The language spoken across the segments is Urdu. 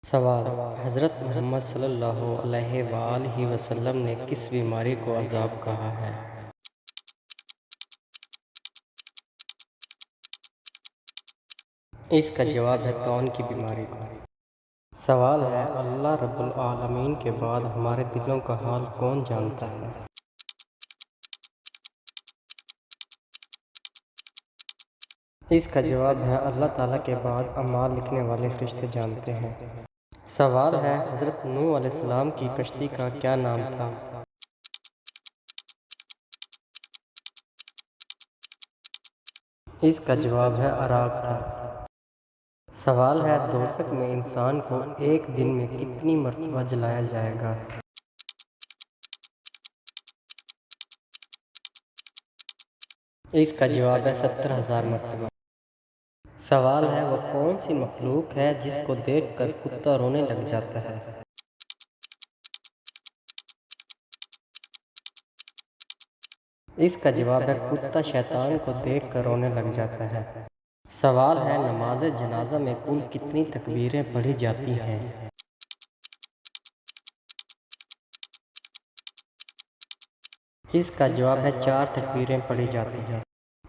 سوال: حضرت محمد صلی اللہ علیہ وآلہ وسلم نے کس بیماری کو عذاب کہا ہے؟ اس کا جواب ہے طاعون کی بیماری کو۔ سوال ہے: اللہ رب العالمین کے بعد ہمارے دلوں کا حال کون جانتا ہے؟ اس کا جواب ہے اللہ تعالیٰ کے بعد اعمال لکھنے والے فرشتے جانتے ہیں۔ سوال ہے: حضرت نوح علیہ السلام کی کشتی کا کیا نام تھا؟ اس کا جواب ہے عراق تھا۔ سوال ہے: دوزخ میں انسان کو ایک دن میں کتنی مرتبہ جلایا جائے گا؟ اس کا جواب ہے 70,000 مرتبہ۔ سوال ہے: وہ کون سی مخلوق ہے جس کو دیکھ کر کتا رونے لگ جاتا ہے؟ اس کا جواب ہے کتا شیطان کو دیکھ کر رونے لگ جاتا ہے۔ سوال ہے: نماز جنازہ میں کل کتنی تکبیریں پڑھی جاتی ہیں؟ اس کا جواب ہے 4 تکبیریں پڑھی جاتی ہیں۔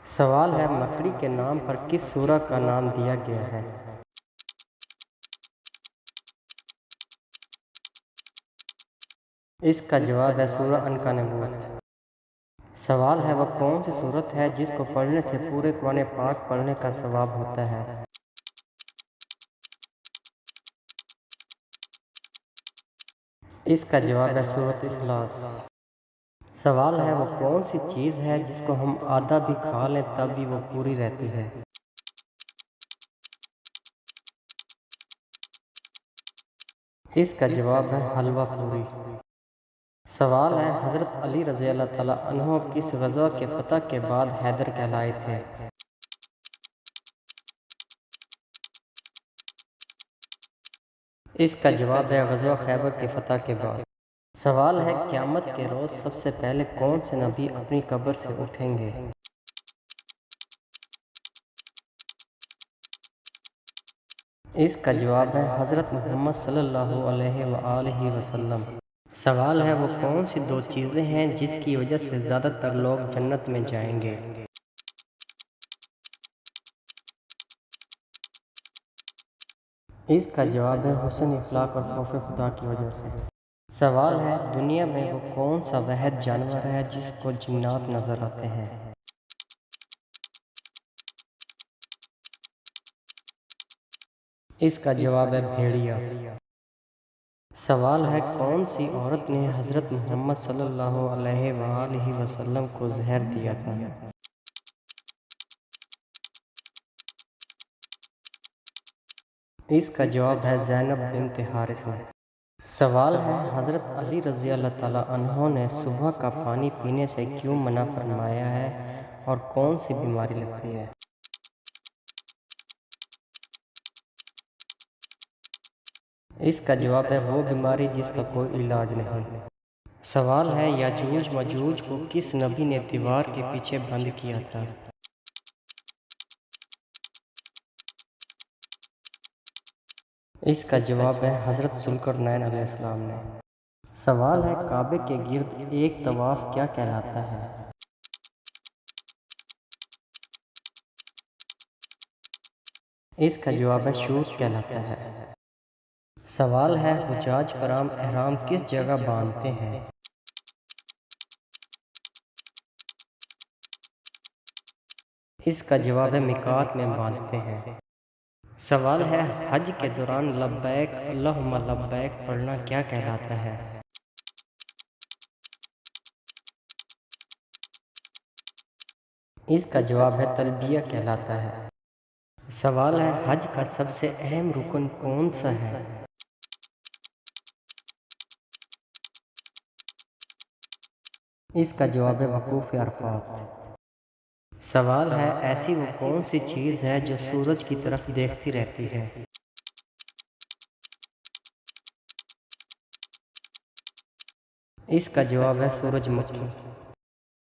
سوال ہے: مکڑی کے نام پر کس سورہ کا نام دیا گیا ہے؟ اس کا جواب ہے سورہ عنکبوت۔ سوال ہے: وہ کون سی سورت ہے جس کو پڑھنے سے پورے قرآن پاک پڑھنے کا ثواب ہوتا ہے؟ اس کا جواب ہے سورۃ اخلاص۔ سوال ہے: وہ کون سی چیز ہے جس کو ہم آدھا بھی کھا لیں تب بھی وہ پوری رہتی ہے؟ اس کا جواب ہے حلوہ پوری۔ سوال ہے: حضرت علی رضی اللہ تعالیٰ عنہ کس غزوہ کے فتح کے بعد حیدر کہلائے تھے؟ اس کا جواب ہے غزوہ خیبر کی فتح کے بعد۔ سوال ہے: قیامت کے روز سب سے پہلے کون سے نبی اپنی قبر سے اٹھیں گے؟ اس کا جواب ہے حضرت محمد صلی اللہ علیہ وآلہ وسلم۔ سوال ہے: وہ کون سی 2 چیزیں ہیں جس کی وجہ سے زیادہ تر لوگ جنت میں جائیں گے؟ اس کا جواب ہے حسن اخلاق اور خوف خدا کی وجہ سے۔ سوال ہے: دنیا میں وہ کون سا واحد جانور ہے جس کو جنات نظر آتے ہیں؟ اس کا جواب ہے بھیڑیا۔ سوال ہے: کون سی عورت نے حضرت محمد صلی اللہ علیہ وآلہ وسلم کو زہر دیا تھا؟ اس کا جواب ہے زینب بنت حارث نے۔ سوال ہے: حضرت علی رضی اللہ تعالیٰ عنہ نے صبح کا پانی پینے سے کیوں منع فرمایا ہے اور کون سی بیماری لگتی ہے؟ اس کا جواب ہے وہ بیماری جس کا کوئی علاج نہیں۔ سوال ہے: یاجوج ماجوج کو کس نبی نے دیوار کے پیچھے بند کیا تھا؟ اس کا جواب ہے حضرت ذوالقرنین علیہ السلام نے۔ سوال ہے: کعبے کے گرد ایک طواف کیا کہلاتا ہے؟ اس کا جواب ہے شوط کہلاتا ہے۔ سوال ہے: حجاج کرام احرام کس جگہ باندھتے ہیں؟ اس کا جواب ہے میقات میں باندھتے ہیں۔ سوال ہے: حج کے دوران لبیک اللہم لبیک پڑھنا کیا کہلاتا ہے؟ اس کا جواب ہے تلبیہ کہلاتا ہے۔ سوال ہے: حج کا سب سے اہم رکن کون سا ہے؟ اس کا جواب ہے وقوف عرفات۔ سوال ہے: ایسی وہ کون سی چیز ہے جو سورج کی طرف دیکھتی رہتی ہے؟ اس کا جواب ہے سورج مکھی۔